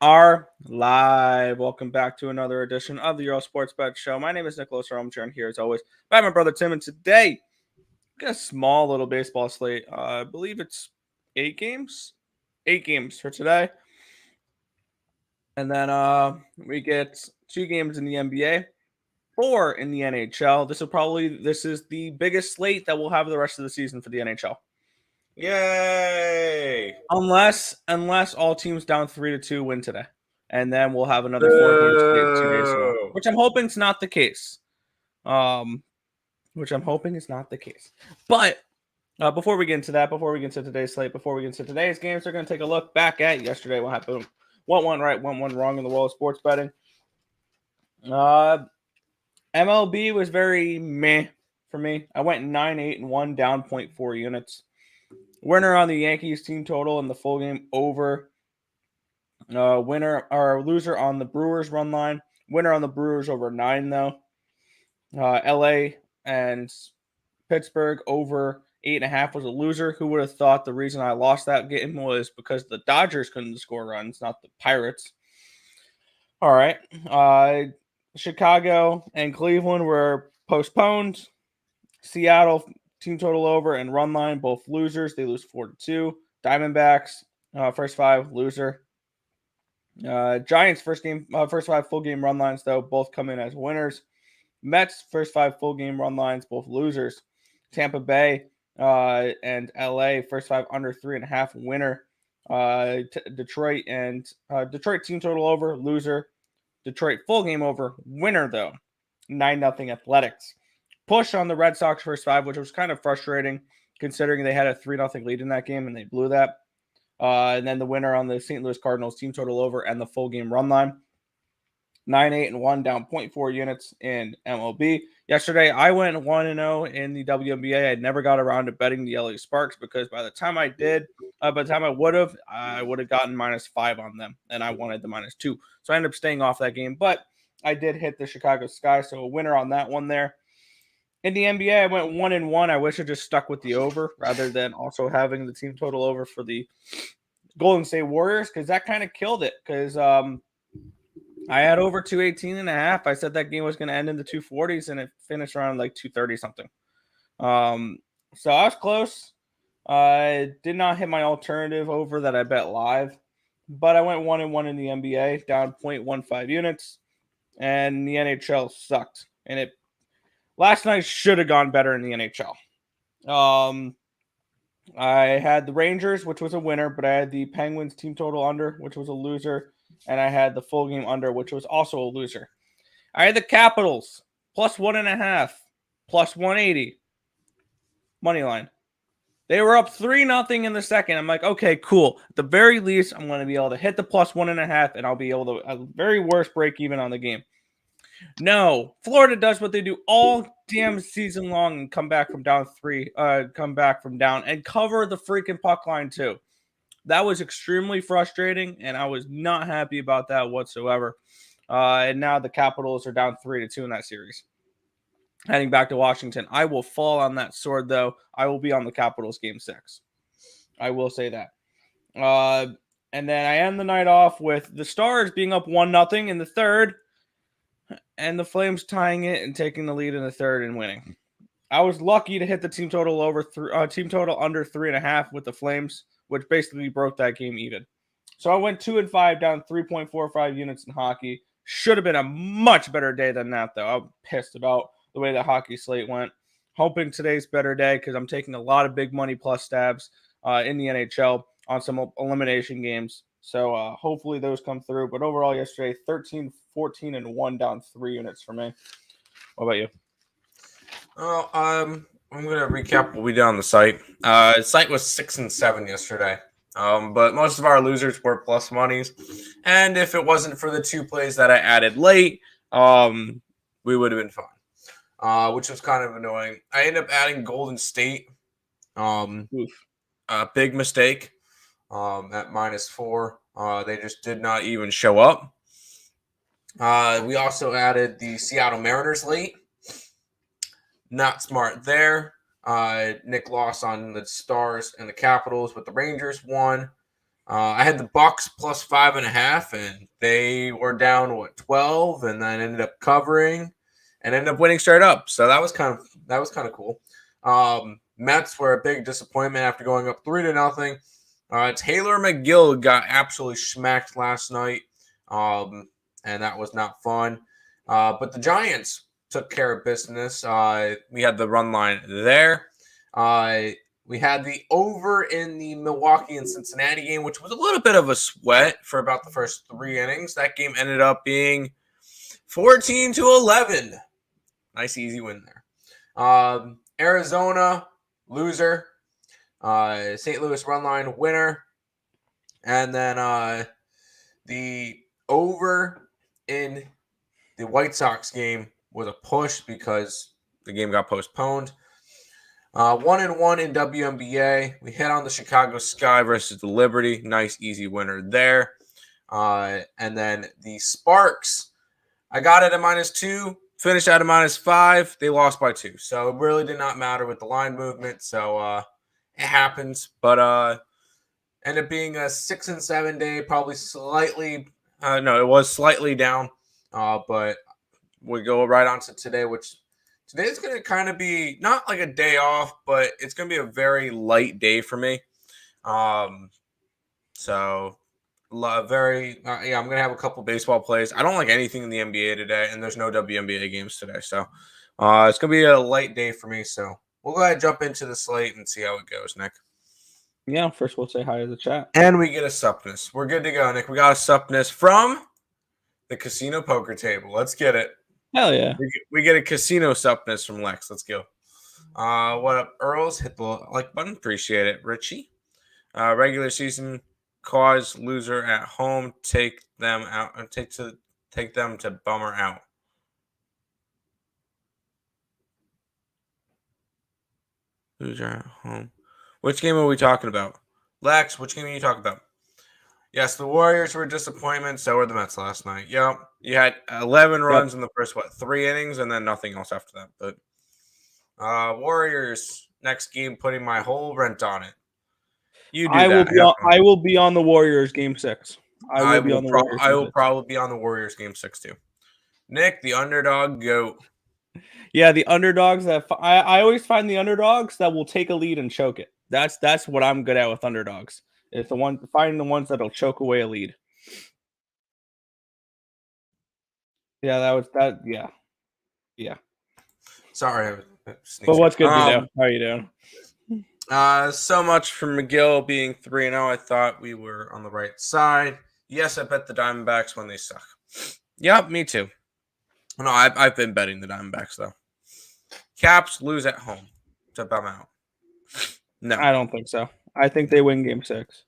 are live. Welcome back to another edition of the Earle Sports Bet Show. My name is Nicholas Earle. I'm joined here as always by my brother Tim, and today we got a small little baseball slate. I believe it's 8 games, 8 games for today, and then we get 2 games in the NBA, 4 in the NHL. This is the biggest slate that we'll have the rest of the season for the NHL. Yay! Unless all teams down 3-2 win today, and then we'll have another 4 game slate 2 days from now, which I'm hoping is not the case. Which I'm hoping is not the case. But before we get into that, before we get into today's slate, before we get into today's games, we're going to take a look back at yesterday. What happened? What went right? What went wrong in the world of sports betting? MLB was very meh for me. I went 9-8-1, down 0.4 units. Winner on the Yankees team total and the full game over. Winner or loser on the Brewers run line. Winner on the Brewers over 9 though. LA and Pittsburgh over 8.5 was a loser. Who would have thought the reason I lost that game was because the Dodgers couldn't score runs, not the Pirates. All right. Chicago and Cleveland were postponed. Seattle team total over and run line, both losers. They lose 4-2. Diamondbacks, first 5, loser. Giants, first 5 full game run lines, though, both come in as winners. Mets, first 5 full game run lines, both losers. Tampa Bay and LA, first 5 under 3.5, winner. Detroit team total over, loser. Detroit full game over, winner, though. 9-0 Athletics. Push on the Red Sox first 5, which was kind of frustrating considering they had a 3-0 lead in that game and they blew that. And then the winner on the St. Louis Cardinals team total over and the full game run line. 9-8-1, down 0.4 units in MLB. Yesterday, I went 1-0 in the WNBA. I never got around to betting the LA Sparks because by the time I would have gotten -5 on them, and I wanted the -2. So I ended up staying off that game, but I did hit the Chicago Sky, so a winner on that one there. In the NBA, I went 1-1. I wish I just stuck with the over rather than also having the team total over for the Golden State Warriors because that kind of killed it because I had over 218.5. I said that game was going to end in the 240s, and it finished around like 230 something. So I was close. I did not hit my alternative over that I bet live, but I went 1-1 in the NBA, down 0.15 units, and the NHL sucked. And last night should have gone better in the NHL. I had the Rangers, which was a winner, but I had the Penguins team total under, which was a loser, and I had the full game under, which was also a loser. I had the Capitals +1.5, +180 money line. They were up 3-0 in the second. I'm like, okay, cool. At the very least, I'm going to be able to hit the +1.5, and I'll be able to, at the very worst, break even on the game. No, Florida does what they do all damn season long and come back from down and cover the freaking puck line too. That was extremely frustrating, and I was not happy about that whatsoever. And now the Capitals are down 3-2 in that series. Heading back to Washington, I will fall on that sword though. I will be on the Capitals game 6. I will say that. And then I end the night off with the Stars being up 1-0 in the third. And the Flames tying it and taking the lead in the third and winning. I was lucky to hit the team total under 3.5 with the Flames, which basically broke that game even. So I went 2-5, down 3.45 units in hockey. Should have been a much better day than that, though. I'm pissed about the way the hockey slate went. Hoping today's better day because I'm taking a lot of big money plus stabs in the NHL on some elimination games. So hopefully those come through. But overall yesterday, 13-14-1, down 3 units for me. What about you? Well, I'm going to recap what we did on the site. The site was 6-7 yesterday. But most of our losers were plus monies. And if it wasn't for the 2 plays that I added late, we would have been fine. Which was kind of annoying. I ended up adding Golden State. A big mistake. At -4. They just did not even show up. We also added the Seattle Mariners late. Not smart there. Nick lost on the Stars and the Capitals, but the Rangers won. I had the Bucks plus 5.5, and they were down 12, and then ended up covering and ended up winning straight up. So that was kind of cool. Mets were a big disappointment after going up 3-0. Taylor McGill got absolutely smacked last night, and that was not fun. But the Giants took care of business. We had the run line there. We had the over in the Milwaukee and Cincinnati game, which was a little bit of a sweat for about the first 3 innings. That game ended up being 14-11. Nice, easy win there. Arizona, loser. St. Louis run line, winner. And then the over in the White Sox game was a push because the game got postponed. 1-1 in WNBA. We hit on the Chicago Sky versus the Liberty. Nice, easy winner there. And then the Sparks, I got it at -2, finished at a -5. They lost by 2. So it really did not matter with the line movement. So it happens. But ended up being a 6 and 7 day, probably slightly, no, it was slightly down. But we go right on to today, which today's going to kind of be not like a day off, but it's going to be a very light day for me. So very, I'm going to have a couple baseball plays. I don't like anything in the NBA today, and there's no WNBA games today. So it's going to be a light day for me. So we'll go ahead and jump into the slate and see how it goes, Nick. Yeah, first we'll say hi to the chat. And we get a suppness. We're good to go, Nick. We got a suppness from the casino poker table. Let's get it. Hell yeah. We get a casino suppness from Lex. Let's go. What up, Earls? Hit the like button. Appreciate it. Richie. Regular season cause loser at home. Take them out. Take them to bummer out. Loser at home. Which game are we talking about? Lex, which game are you talking about? Yes, the Warriors were a disappointment. So were the Mets last night. Yep. You had 11 runs in the first, 3 innings, and then nothing else after that. But Warriors, next game, putting my whole rent on it. You do I will be on the Warriors game 6. I will probably be on the Warriors game 6 too. Nick, the underdog goat. Yeah, the underdogs that I always find the underdogs that will take a lead and choke it. That's what I'm good at with underdogs. It's finding the ones that'll choke away a lead. Yeah, that was that. Yeah. Sorry, but what's good, How are you doing? So much for McGill being 3-0. I thought we were on the right side. Yes, I bet the Diamondbacks when they suck. Yep, me too. No, I've been betting the Diamondbacks though. Caps lose at home to bum out. No, I don't think so. I think they win game 6.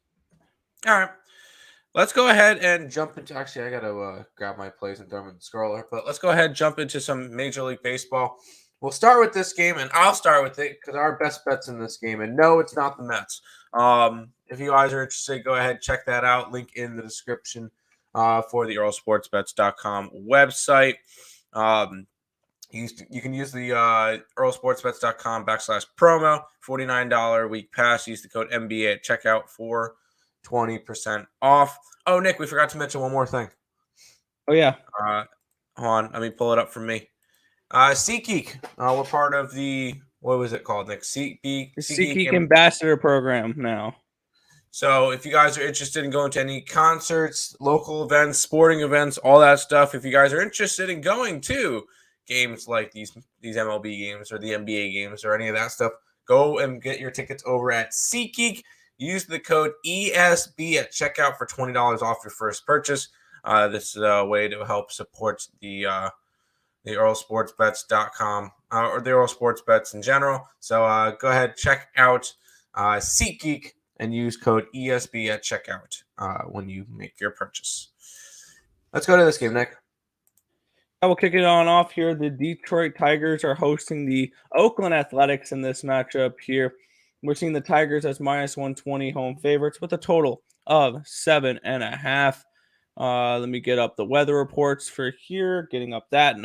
All right. Let's go ahead and jump into. Actually, I gotta grab my plays and throw them in the scroller. But let's go ahead and jump into some Major League Baseball. We'll start with this game, and I'll start with it because our best bet's in this game. And no, it's not the Mets. If you guys are interested, go ahead, check that out. Link in the description for the EarleSportsBets.com website. You can use the EarleSportsBets.com /promo, $49 week pass. Use the code NBA at checkout for 20% off. Oh, Nick, we forgot to mention one more thing. Oh, yeah. Hold on. Let me pull it up for me. SeatGeek. We're part of the, what was it called, Nick? SeatGeek Ambassador Program now. So if you guys are interested in going to any concerts, local events, sporting events, all that stuff, if you guys are interested in going to games like these MLB games or the NBA games or any of that stuff, go and get your tickets over at SeatGeek. Use the code ESB at checkout for $20 off your first purchase. This is a way to help support the EarleSportsBets.com or the Earle Sports Bets in general. So go ahead, check out SeatGeek and use code ESB at checkout when you make your purchase. Let's go to this game, Nick. I will kick it on off here. The Detroit Tigers are hosting the Oakland Athletics in this matchup here. We're seeing the Tigers as -120 home favorites with a total of 7.5. Let me get up the weather reports for here. Getting up that.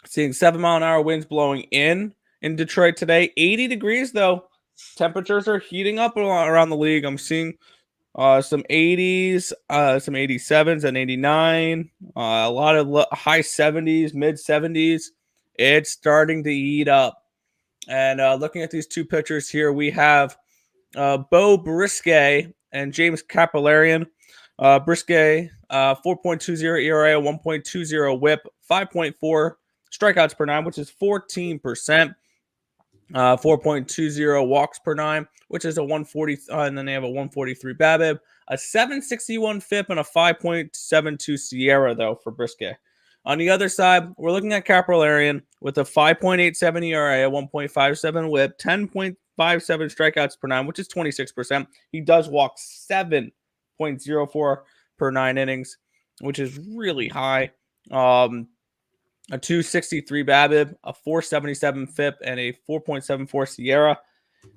Seeing 7-mile-an-hour winds blowing in Detroit today. 80 degrees though. temperatures are heating up around the league. I'm seeing some 80s, some 87s and 89, a lot of high 70s, mid 70s. It's starting to heat up. And looking at these two pitchers here, we have Bo Brisket and James Capillarian. Brisket, 4.20 ERA, 1.20 whip, 5.4 strikeouts per nine, which is 14%. 4.20 walks per nine, which is a 140, and then they have a 143 BABIP, a 761 FIP, and a 5.72 Sierra, though, for Brisket. On the other side, we're looking at Capillarian with a 5.87 ERA, a 1.57 whip, 10.57 strikeouts per nine, which is 26%. He does walk 7.04 per 9 innings, which is really high. A 263 BABIP, a 477 FIP, and a 4.74 Sierra.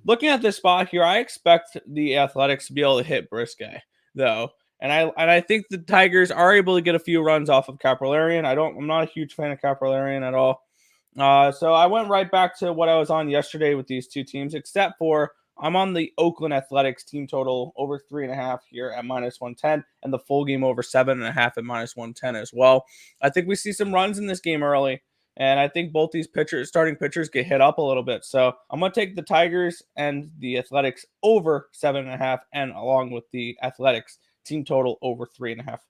Looking at this spot here, I expect the Athletics to be able to hit Brisket, though. And I think the Tigers are able to get a few runs off of Capillarian. I'm not a huge fan of Capillarian at all. So I went right back to what I was on yesterday with these two teams, except for I'm on the Oakland Athletics team total over 3.5 here at -110, and the full game over 7.5 at -110 as well. I think we see some runs in this game early, and I think both these starting pitchers get hit up a little bit. So I'm going to take the Tigers and the Athletics over 7.5, and along with the Athletics team total over 3.5.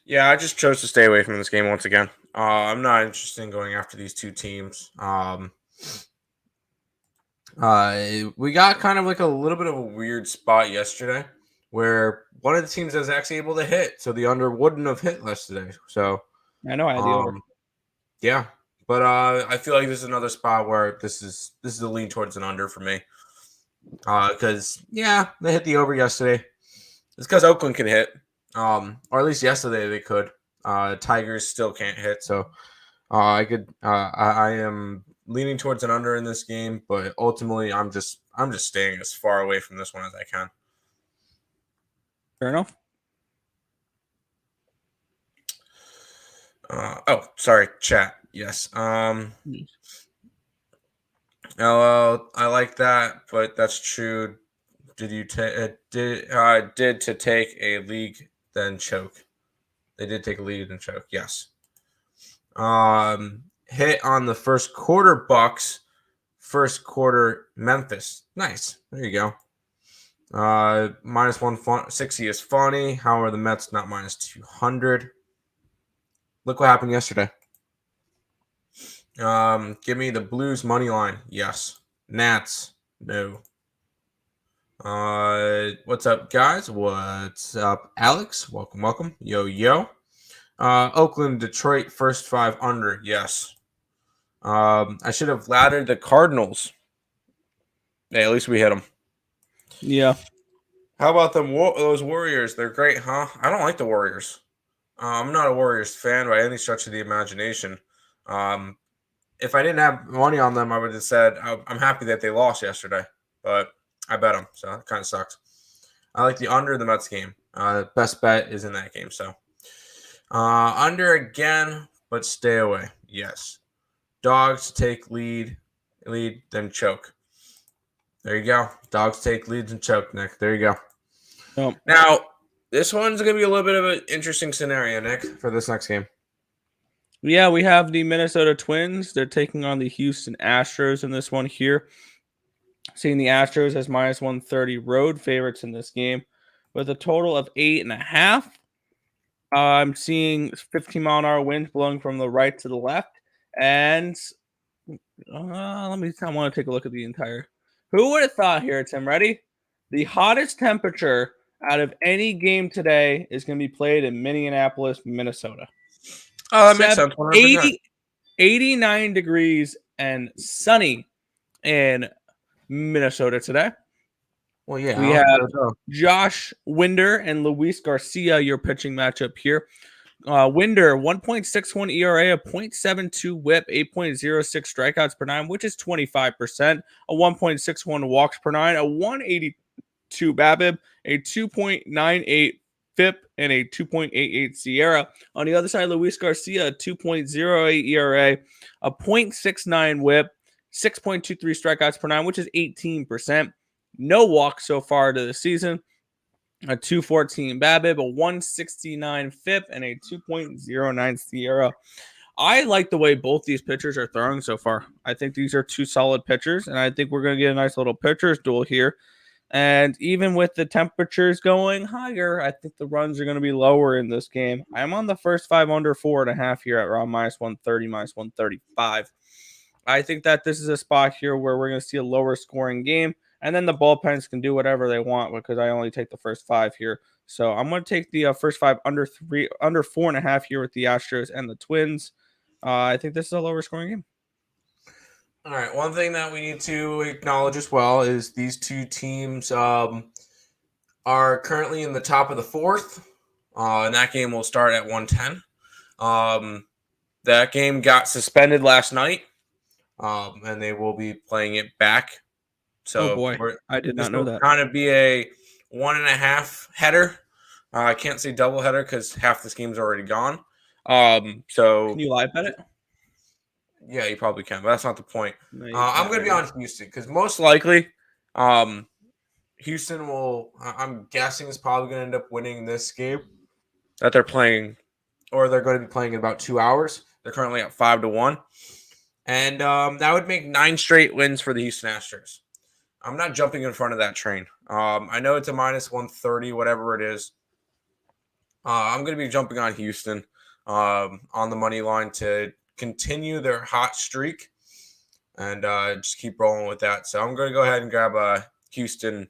Yeah, I just chose to stay away from this game once again. I'm not interested in going after these two teams. We got kind of like a little bit of a weird spot yesterday where one of the teams was actually able to hit, so the under wouldn't have hit yesterday. So I know I had the over. Yeah, but I feel like this is another spot where this is a lean towards an under for me. Because they hit the over yesterday. It's because Oakland can hit, or at least yesterday they could. Tigers still can't hit, so I am leaning towards an under in this game, but ultimately I'm just staying as far away from this one as I can. Fair enough. Sorry, chat. Yes. LL, I like that, but that's true. Did you did to take a league then choke? They did take a lead and choke. Yes. Hit on the first quarter Bucks, first quarter Memphis. Nice. There you go. -160 is funny. However, the Mets not -200. Look what happened yesterday. Give me the Blues money line. Yes. Nats. No. What's up, guys? What's up, Alex? Welcome. Yo. Oakland, Detroit, first 5 under. Yes. I should have laddered the Cardinals. Hey, at least we hit them. Yeah. How about those Warriors? They're great, huh? I don't like the Warriors. I'm not a Warriors fan by any stretch of the imagination. If I didn't have money on them, I would have said I'm happy that they lost yesterday. But I bet them, so it kind of sucks. I like the under the Mets game. Best bet is in that game, so. Under again, but stay away. Yes. Dogs take lead, then choke. There you go. Dogs take leads and choke, Nick. There you go. Oh. Now, this one's going to be a little bit of an interesting scenario, Nick, for this next game. Yeah, we have the Minnesota Twins. They're taking on the Houston Astros in this one here. Seeing the Astros as -130 road favorites in this game with a total of 8.5. I'm seeing 15-mile-an-hour winds blowing from the right to the left. And I want to take a look at the entire. Who would have thought here, Tim? Ready? The hottest temperature out of any game today is going to be played in Minneapolis, Minnesota. Oh, that makes sense. 89 degrees and sunny in Minnesota today. Well, yeah. We have Josh Winder and Luis Garcia, your pitching matchup here. Winder, 1.61 ERA, a 0.72 whip, 8.06 strikeouts per nine, which is 25%, a 1.61 walks per nine, a 182 BABIP, a 2.98 FIP, and a 2.88 Sierra. On the other side, Luis Garcia, a 2.08 ERA, a 0.69 whip, 6.23 strikeouts per nine, which is 18%. No walks so far to the season. A 214 BABIP, a 169 FIP, and a 2.09 SIERA. I like the way both these pitchers are throwing so far. I think these are two solid pitchers, and I think we're going to get a nice little pitchers duel here. And even with the temperatures going higher, I think the runs are going to be lower in this game. I'm on the first 5 under 4.5 here at around minus 130, minus 135. I think that this is a spot here where we're going to see a lower scoring game. And then the bullpens can do whatever they want because I only take the first 5 here. So I'm going to take the first 5 under 4.5 here with the Astros and the Twins. I think this is a lower scoring game. All right. One thing that we need to acknowledge as well is these two teams are currently in the top of the 4th. And that game will start at 1:10. That game got suspended last night. And they will be playing it back. So oh boy, I did not know that. Kind of be a 1.5 header. I can't say double header because half this game's already gone. So can you live bet it? Yeah, you probably can, but that's not the point. No, I'm going to be on Houston because most likely, Houston will. I'm guessing is probably going to end up winning this game that they're playing, or they're going to be playing in about 2 hours. They're currently at 5-1. And that would make 9 straight wins for the Houston Astros. I'm not jumping in front of that train. I know it's a minus 130, whatever it is. I'm going to be jumping on Houston on the money line to continue their hot streak and just keep rolling with that. So I'm going to go ahead and grab a Houston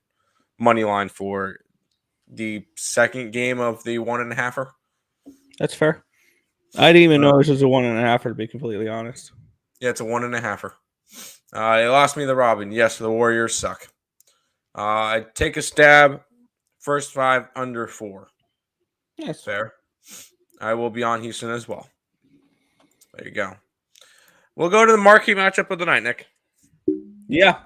money line for the second game of the 1.5er. That's fair. I didn't even know this was a 1.5er, to be completely honest. Yeah, it's a 1.5er. They lost me the Robin. Yes, the Warriors suck. I take a stab. First 5 under 4. Yes. Fair. I will be on Houston as well. There you go. We'll go to the marquee matchup of the night, Nick. Yeah.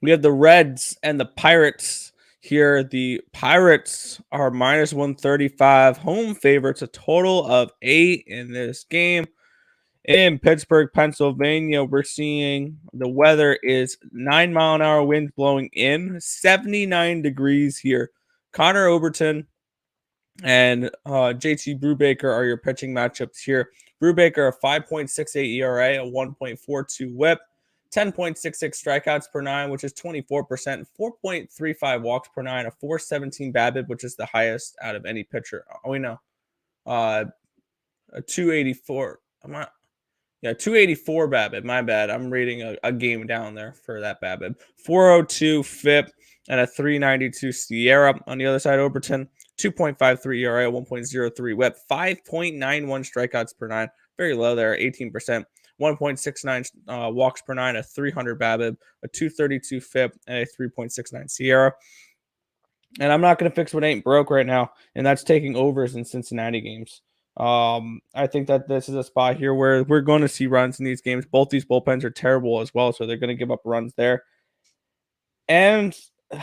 We have the Reds and the Pirates here. The Pirates are minus 135 home favorites, a total of 8 in this game. In Pittsburgh, Pennsylvania, we're seeing the weather is 9-mile-an-hour winds blowing in, 79 degrees here. Connor Overton and JT Brubaker are your pitching matchups here. Brubaker, a 5.68 ERA, a 1.42 whip, 10.66 strikeouts per nine, which is 24%, 4.35 walks per nine, a 4.17 BABIP, which is the highest out of any pitcher. Oh, we know. A 284. 284 BABIP. My bad. I'm reading a game down there for that BABIP. 402 FIP and a 392 SIERA. On the other side, Overton, 2.53 ERA, 1.03 whip, 5.91 strikeouts per nine. Very low there, 18%. 1.69 walks per nine, a 300 BABIP, a 232 FIP, and a 3.69 SIERA. And I'm not going to fix what ain't broke right now, and that's taking overs in Cincinnati games. I think that this is a spot here where we're going to see runs in these games. Both these bullpens are terrible as well, so they're going to give up runs there. And I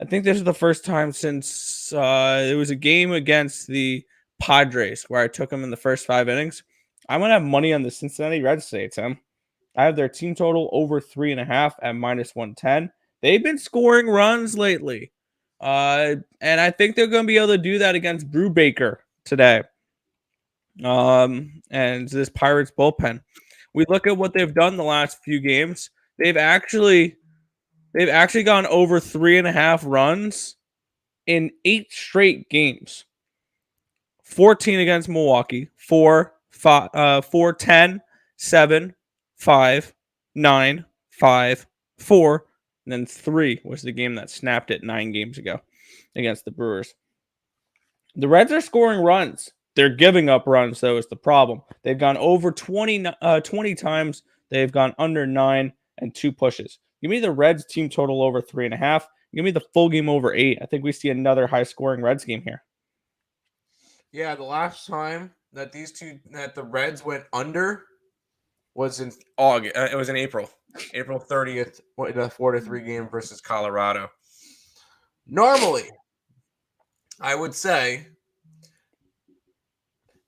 think this is the first time since it was a game against the Padres where I took them in the first 5 innings. I'm going to have money on the Cincinnati Reds today, Tim. I have their team total over 3.5 at minus 110. They've been scoring runs lately. And I think they're going to be able to do that against Brubaker today. And this Pirates bullpen. We look at what they've done the last few games. They've actually gone over 3.5 runs in 8 straight games. 14 against Milwaukee, 4, 10, 7, 5, 9, 5, 4. And then 3 was the game that snapped it 9 games ago against the Brewers. The Reds are scoring runs. They're giving up runs, though, is the problem. They've gone over 20 times. They've gone under 9 and 2 pushes. Give me the Reds team total over 3.5. Give me the full game over 8. I think we see another high-scoring Reds game here. Yeah, the last time that the Reds went under was in August. It was in April 30th, in a 4-3 game versus Colorado. Normally, I would say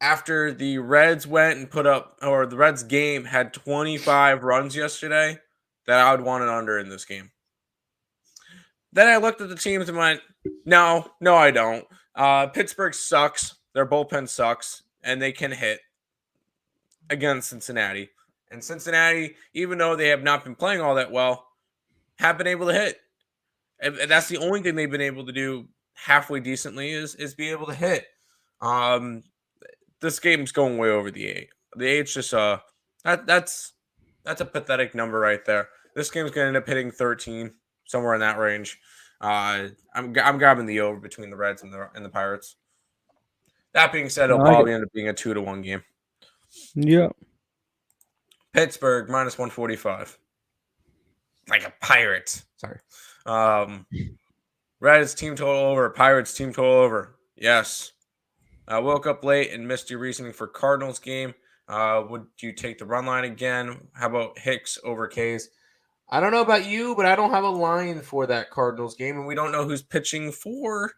after the Reds went and put up, or the Reds game had 25 runs yesterday, that I would want an under in this game. Then I looked at the teams and went, no, I don't. Pittsburgh sucks. Their bullpen sucks, and they can hit against Cincinnati. And Cincinnati, even though they have not been playing all that well, have been able to hit. And that's the only thing they've been able to do halfway decently is be able to hit. This game's going way over the 8. The 8's just that's a pathetic number right there. This game's going to end up hitting 13, somewhere in that range. I'm grabbing the over between the Reds and the Pirates. That being said, it'll probably end up being a 2-1 game. Yeah. Pittsburgh minus 145. Like a Pirate. Sorry. Reds team total over. Pirates team total over. Yes. I woke up late and missed your reasoning for Cardinals game. Would you take the run line again? How about Hicks over K's? I don't know about you, but I don't have a line for that Cardinals game, and we don't know who's pitching for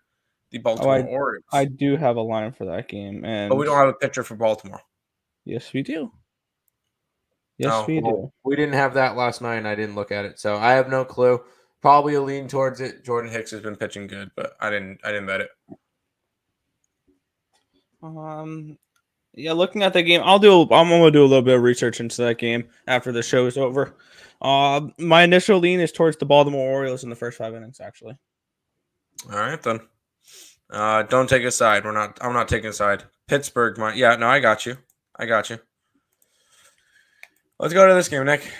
the Baltimore Orioles. I do have a line for that game, but we don't have a pitcher for Baltimore. Yes, we do. Yes, we do. We didn't have that last night, and I didn't look at it, so I have no clue. Probably a lean towards it. Jordan Hicks has been pitching good, but I didn't bet it. Yeah, looking at the game, I'm gonna do a little bit of research into that game after the show is over. My initial lean is towards the Baltimore Orioles in the first 5 innings, actually. All right, then. Don't take a side. I'm not taking a side. Pittsburgh, I got you. Let's go to this game, Nick.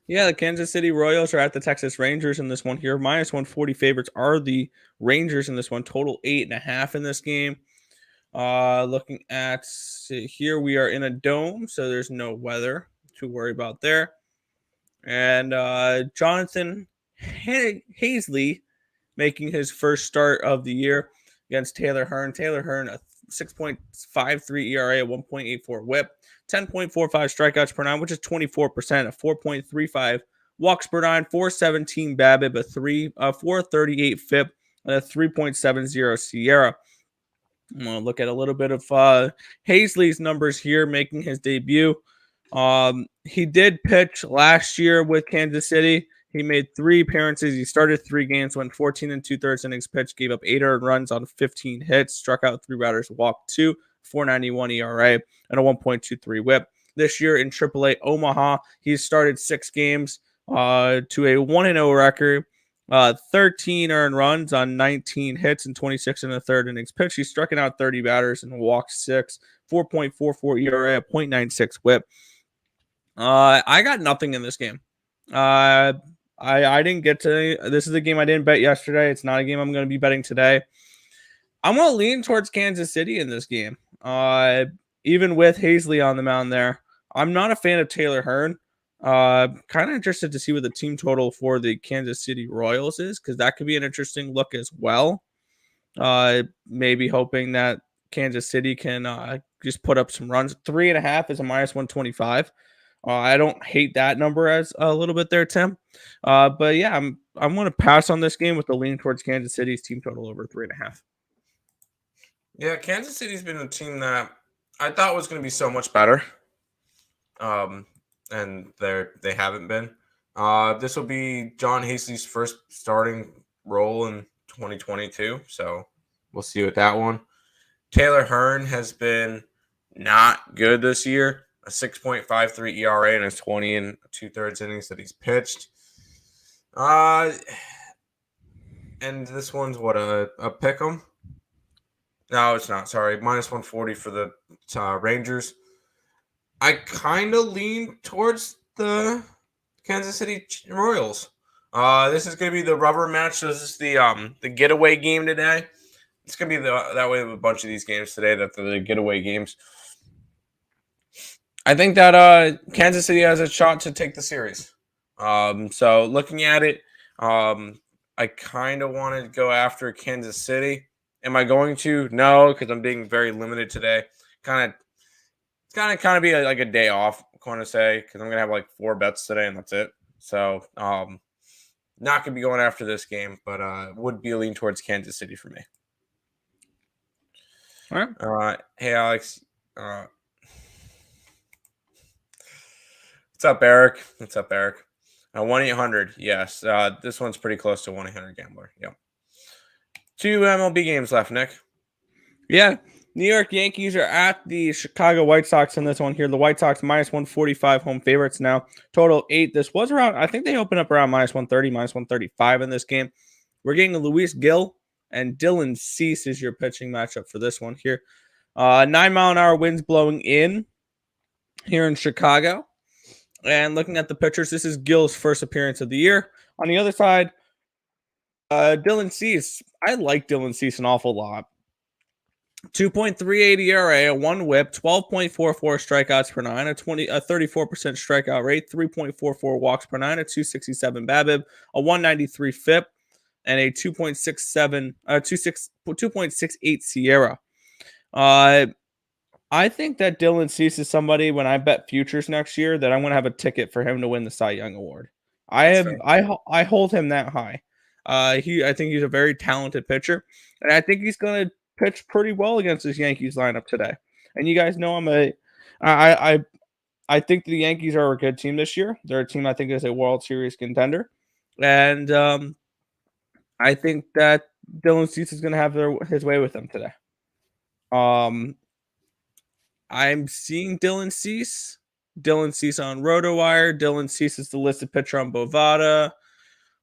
Yeah, the Kansas City Royals are at the Texas Rangers in this one here. Minus 140 favorites are the Rangers in this one. Total 8.5 in this game. Looking at here, we are in a dome, so there's no weather to worry about there. And Jonathan Hazley making his first start of the year against Taylor Hearn. Taylor Hearn, a 6.53 ERA, a 1.84 whip, 10.45 strikeouts per nine, which is 24%, a 4.35 walks per nine, 417 BABIP, a 438 FIP, and a 3.70 Sierra. I'm going to look at a little bit of Hazley's numbers here making his debut. He did pitch last year with Kansas City. He made 3 appearances. He started 3 games, went 14 2/3 innings pitched, gave up 8 earned runs on 15 hits, struck out 3 batters, walked 2, 4.91 ERA, and a 1.23 whip. This year in AAA Omaha, he started 6 games to a 1-0 record. 13 earned runs on 19 hits and 26 innings pitched. He's struck out 30 batters and walked 6, 4.44 ERA, 0.96 whip. I got nothing in this game. I didn't get to. This is a game I didn't bet yesterday. It's not a game I'm going to be betting today. I'm going to lean towards Kansas City in this game. Even with Hazley on the mound there, I'm not a fan of Taylor Hearn. Kind of interested to see what the team total for the Kansas City Royals is, because that could be an interesting look as well. Maybe hoping that Kansas City can just put up some runs. 3.5 is a minus 125. I don't hate that number as a little bit there, Tim. But yeah, I'm going to pass on this game with the lean towards Kansas City's team total over 3.5. Yeah, Kansas City's been a team that I thought was going to be so much better. And they haven't been. This will be John Hazley's first starting role in 2022, so we'll see with that one. Taylor Hearn has been not good this year. A 6.53 ERA in his 20 2/3 innings that he's pitched. And this one's what, a pick'em? No, it's not. Sorry, minus 140 for the Rangers. I kind of lean towards the Kansas City Royals. This is going to be the rubber match. This is the getaway game today. It's going to be that way with a bunch of these games today, that the getaway games. I think that Kansas City has a shot to take the series. So looking at it, I kind of want to go after Kansas City. Am I going to? No, because I'm being very limited today. It's kind of be like a day off, I'm going to say, because I'm going to have like 4 bets today, and that's it. So not going to be going after this game, but would be a lean towards Kansas City for me. All right. Hey, Alex. What's up, Eric? What's up, Eric? 1-800. Yes, this one's pretty close to 1-800-GAMBLER. Yep. 2 MLB games left, Nick. Yeah. New York Yankees are at the Chicago White Sox in this one here. The White Sox minus 145 home favorites now. Total 8. This was around, I think they opened up around minus 130, minus 135 in this game. We're getting Luis Gil and Dylan Cease is your pitching matchup for this one here. 9-mile-an-hour winds blowing in here in Chicago. And looking at the pitchers, this is Gil's first appearance of the year. On the other side, Dylan Cease. I like Dylan Cease an awful lot. 2.38 ERA, a 1 whip, 12.44 strikeouts per 9, a 34% strikeout rate, 3.44 walks per 9, a 267 BABIP, a 193 FIP, and a 2.68 SIERA. I think that Dylan Cease is somebody, when I bet futures next year, that I'm going to have a ticket for him to win the Cy Young Award. I hold him that high. I think he's a very talented pitcher, and I think he's going to pitch pretty well against this Yankees lineup today. And you guys know I think the Yankees are a good team this year. They're a team I think is a World Series contender, and I think that Dylan Cease is going to have his way with them today. I'm seeing Dylan Cease on RotoWire. Dylan Cease is the listed pitcher on Bovada.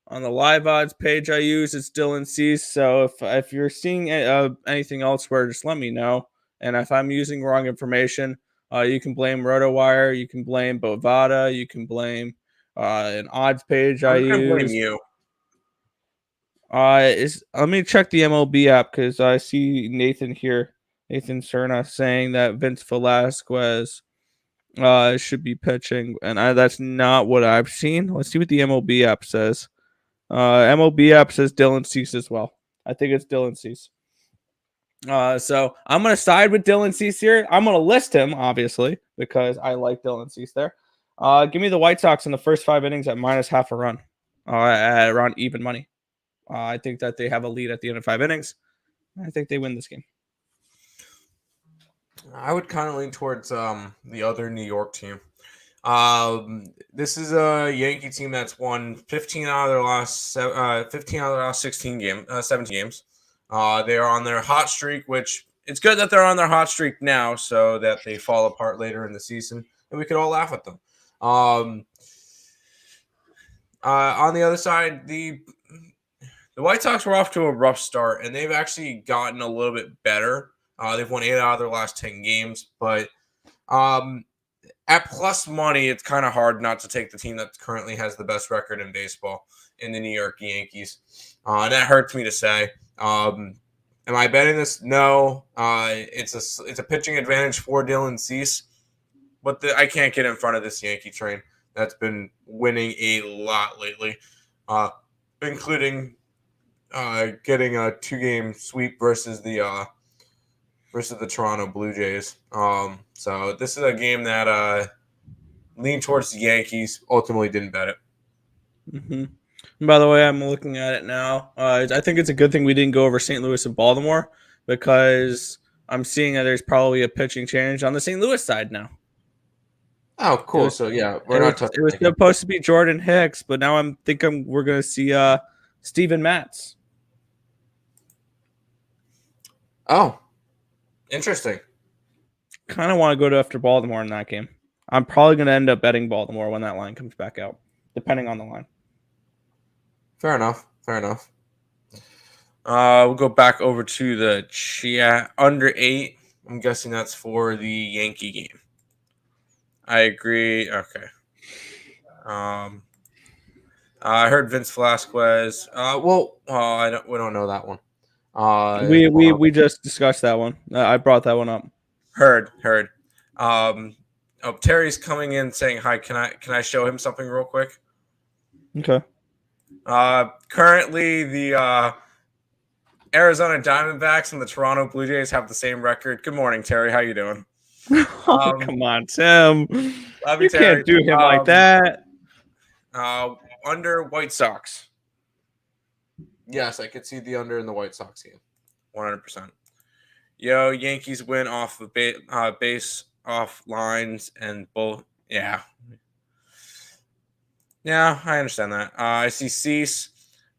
On the live odds page I use, it's Dylan Cease. So if you're seeing anything elsewhere, just let me know. And if I'm using wrong information, you can blame RotoWire, you can blame Bovada, you can blame an odds page I use. I'm blame you. Let me check the MLB app because I see Nathan Cerna saying that Vince Velasquez should be pitching, and that's not what I've seen. Let's see what the MLB app says. MLB app says Dylan Cease as well. I think it's Dylan Cease. So I'm going to side with Dylan Cease here. I'm going to list him, obviously, because I like Dylan Cease there. Give me the White Sox in the first 5 innings at minus half a run at around even money. I think that they have a lead at the end of 5 innings. I think they win this game. I would kind of lean towards the other New York team. This is a Yankee team that's won 15 out of their last 17 games. They are on their hot streak, which it's good that they're on their hot streak now, so that they fall apart later in the season, and we could all laugh at them. On the other side, the White Sox were off to a rough start, and they've actually gotten a little bit better. They've won 8 out of their last 10 games, but at plus money, it's kind of hard not to take the team that currently has the best record in baseball in the New York Yankees. And that hurts me to say. Am I betting this? No. It's a pitching advantage for Dylan Cease, but I can't get in front of this Yankee train that's been winning a lot lately, including getting a 2-game sweep versus the Toronto Blue Jays. So this is a game that leaned towards the Yankees. Ultimately, didn't bet it. Mm-hmm. By the way, I'm looking at it now. I think it's a good thing we didn't go over St. Louis and Baltimore because I'm seeing that there's probably a pitching change on the St. Louis side now. Oh, cool. So yeah, we're not touching. It was supposed to be Jordan Hicks, but now we're going to see Steven Matz. Oh, interesting. Kind of want to go to after Baltimore in that game. I'm probably going to end up betting Baltimore when that line comes back out, depending on the line. Fair enough. We'll go back over to the chat. Under 8. I'm guessing that's for the Yankee game. I agree. Okay. I heard Vince Velasquez. We don't know that one. We just discussed that one. I brought that one up. Heard. Terry's coming in saying hi. Can I show him something real quick? Okay. Currently, the Arizona Diamondbacks and the Toronto Blue Jays have the same record. Good morning, Terry. How you doing? Come on, Tim. You Terry. Can't do him like that. Under White Sox. Yes, I could see the under in the White Sox game. 100%. Yankees win off of base off lines and both. Yeah. Yeah, I understand that. I see Cease.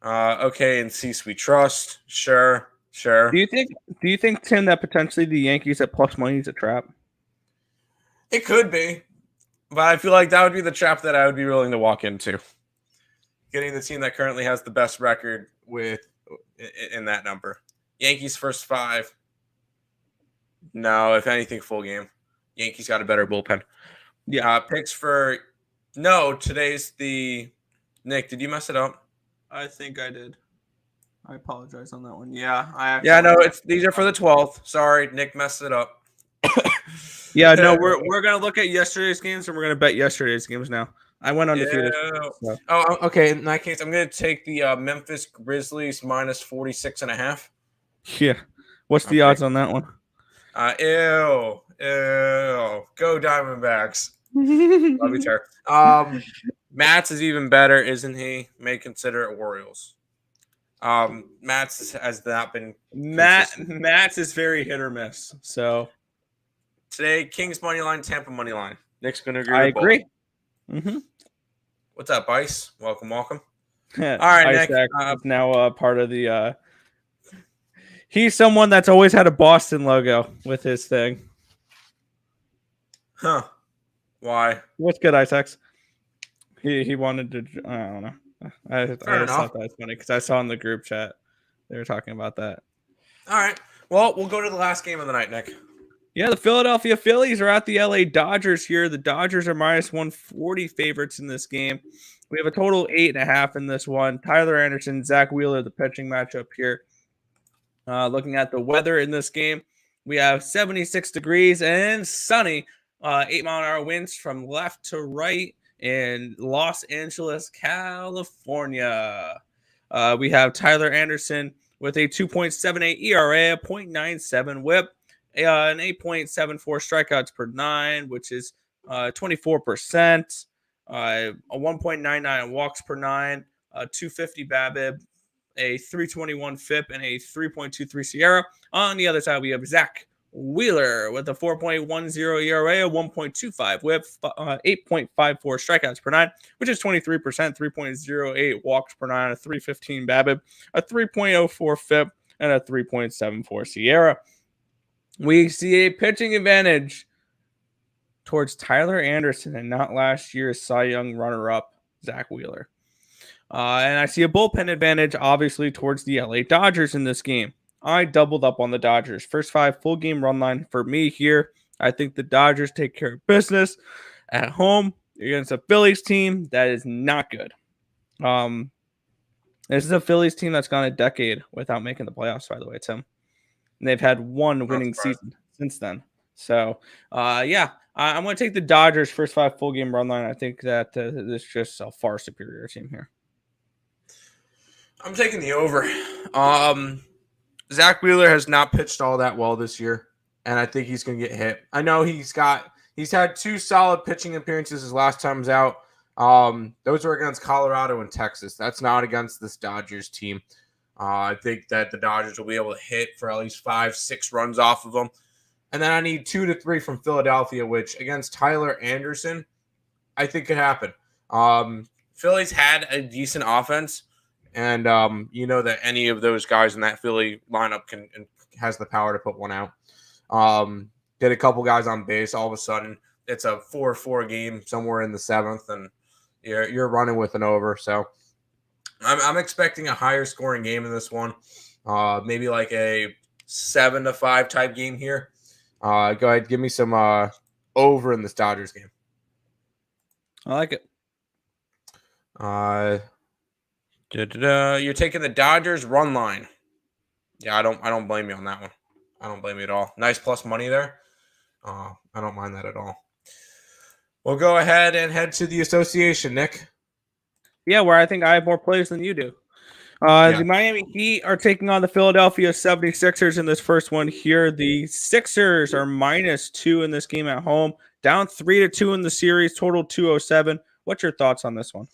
Okay, and Cease we trust. Sure. Do you think Tim that potentially the Yankees at plus money is a trap? It could be, but I feel like that would be the trap that I would be willing to walk into. Getting the team that currently has the best record in that number. Yankees first 5. No, if anything, full game. Yankees got a better bullpen. Yeah, picks for today's the Nick. Did you mess it up? I think I did. I apologize on that one. Yeah, these are for the 12th. Sorry, Nick messed it up. Yeah, no, we're gonna look at yesterday's games and we're gonna bet yesterday's games now. I went undefeated. Yeah. So. Oh, okay. In that case, I'm gonna take the Memphis Grizzlies minus 46.5. Yeah. What's the odds on that one? Ew. Go Diamondbacks. Love you, Ter. Matt's is even better, isn't he? May consider it Orioles. Matt's has not been Matt's is very hit or miss. So today, Kings money line, Tampa money line. Nick's gonna agree. I agree. Mm-hmm. What's up, Ice? Welcome. All right, Nick. Is now part of the. He's someone that's always had a Boston logo with his thing. Huh? Why? What's good, Isaacs? He wanted to. I don't know. I just thought that was funny because I saw in the group chat they were talking about that. All right. Well, we'll go to the last game of the night, Nick. Yeah, the Philadelphia Phillies are at the LA Dodgers here. The Dodgers are minus 140 favorites in this game. We have a total 8.5 in this one. Tyler Anderson, Zach Wheeler, the pitching matchup here. Looking at the weather in this game, we have 76 degrees and sunny. 8-mile-an-hour winds from left to right in Los Angeles, California. We have Tyler Anderson with a 2.78 ERA, a 0.97 whip, an 8.74 strikeouts per 9, which is 24%, a 1.99 walks per 9, a 250 BABIP, a 321 FIP, and a 3.23 Sierra. On the other side, we have Zach Wheeler with a 4.10 ERA, a 1.25 whip, 8.54 strikeouts per 9, which is 23%, 3.08 walks per 9, a 315 BABIP, a 3.04 FIP, and a 3.74 Sierra. We see a pitching advantage towards Tyler Anderson and not last year's Cy Young runner-up, Zach Wheeler. And I see a bullpen advantage, obviously, towards the LA Dodgers in this game. I doubled up on the Dodgers. First 5 full game run line for me here. I think the Dodgers take care of business at home against a Phillies team that is not good. This is a Phillies team that's gone a decade without making the playoffs, by the way, Tim. And they've had one winning season since then. So, I'm going to take the Dodgers first 5 full game run line. I think that this is just a far superior team here. I'm taking the over. Zach Wheeler has not pitched all that well this year, and I think he's going to get hit. I know he's had 2 solid pitching appearances his last time's out. Those were against Colorado and Texas. That's not against this Dodgers team. I think that the Dodgers will be able to hit for at least 5-6 runs off of them. And then I need 2 to 3 from Philadelphia, which against Tyler Anderson, I think could happen. Phillies had a decent offense, and you know that any of those guys in that Philly lineup has the power to put one out. Get a couple guys on base, all of a sudden it's a 4-4 game somewhere in the 7th, and you're running with an over. So I'm expecting a higher scoring game in this one, maybe like a 7-5 type game here. Go ahead, give me some over in this Dodgers game. I like it. You're taking the Dodgers run line. Yeah, I don't blame you on that one. I don't blame you at all. Nice plus money there. I don't mind that at all. We'll go ahead and head to the association, Nick. Yeah, where I think I have more plays than you do. The Miami Heat are taking on the Philadelphia 76ers in this first one here. The Sixers are -2 in this game at home, down 3-2 in the series, total 207. What's your thoughts on this one?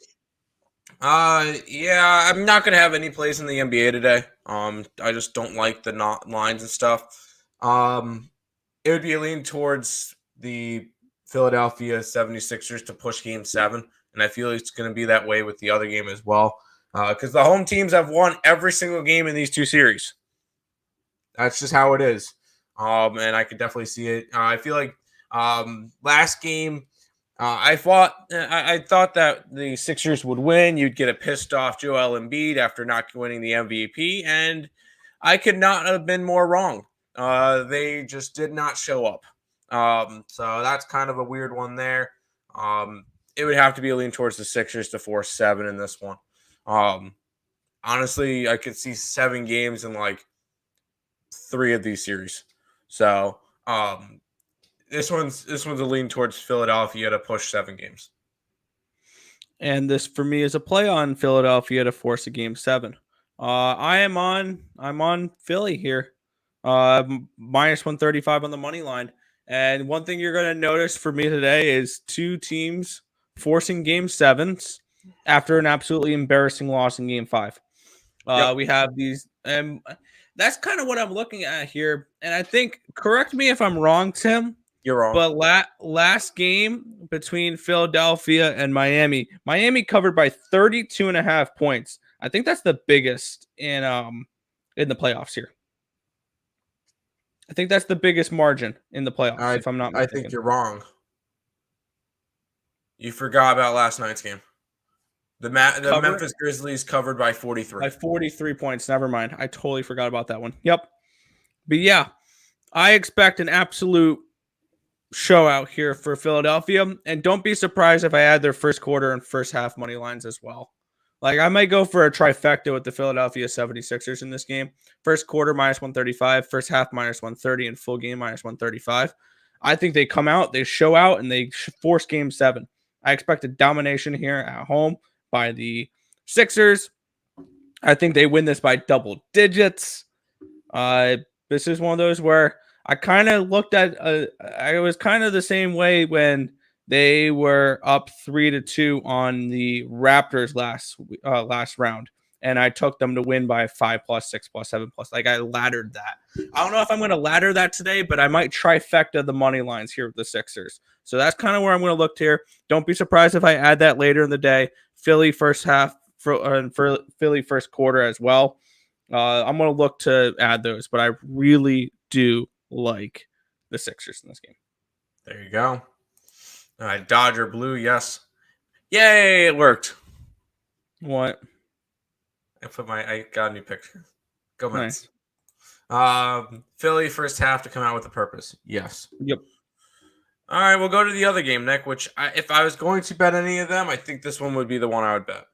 I'm not going to have any plays in the NBA today. I just don't like the lines and stuff. It would be a lean towards the Philadelphia 76ers to push game 7. And I feel it's going to be that way with the other game as well. Because the home teams have won every single game in these two series. That's just how it is. And I could definitely see it. I feel like last game, I thought that the Sixers would win. You'd get a pissed off Joel Embiid after not winning the MVP, and I could not have been more wrong. They just did not show up. So that's kind of a weird one there. It would have to be a lean towards the Sixers to force 7 in this one. Honestly, I could see 7 games in like 3 of these series. So this one's a lean towards Philadelphia to push 7 games. And this for me is a play on Philadelphia to force a game 7. I'm on Philly here. Minus 135 on the money line. And one thing you're going to notice for me today is 2 teams forcing game 7s after an absolutely embarrassing loss in game 5. Yep. We have these, and that's kind of what I'm looking at here. And I think, correct me if I'm wrong, Tim. You're wrong. But last game between Philadelphia and Miami covered by 32.5 points. I think that's the biggest in the playoffs here. I think that's the biggest margin in the playoffs, if I'm not mistaken. I think you're wrong. You forgot about last night's game. The Memphis Grizzlies covered by 43. By 43 points. Never mind. I totally forgot about that one. Yep. But yeah, I expect an absolute show out here for Philadelphia. And don't be surprised if I add their first quarter and first half money lines as well. Like, I might go for a trifecta with the Philadelphia 76ers in this game. First quarter, minus 135. First half, minus 130. And full game, minus 135. I think they come out, they show out, and they force game 7. I expect a domination here at home by the Sixers. I think they win this by double digits. This is one of those where I kind of looked at, I was kind of the same way when they were up 3-2 on the Raptors last round. And I took them to win by 5+, 6+, 7+. Like, I laddered that. I don't know if I'm going to ladder that today, but I might trifecta the money lines here with the Sixers. So that's kind of where I'm going to look here. Don't be surprised if I add that later in the day. Philly first half and for Philly first quarter as well. I'm going to look to add those, but I really do like the Sixers in this game. There you go. All right, Dodger blue, yes. Yay, it worked. What? I got a new picture. Go Mets. Nice. Philly first half to come out with a purpose. Yes. Yep. All right, we'll go to the other game, Nick, which if I was going to bet any of them, I think this one would be the one I would bet.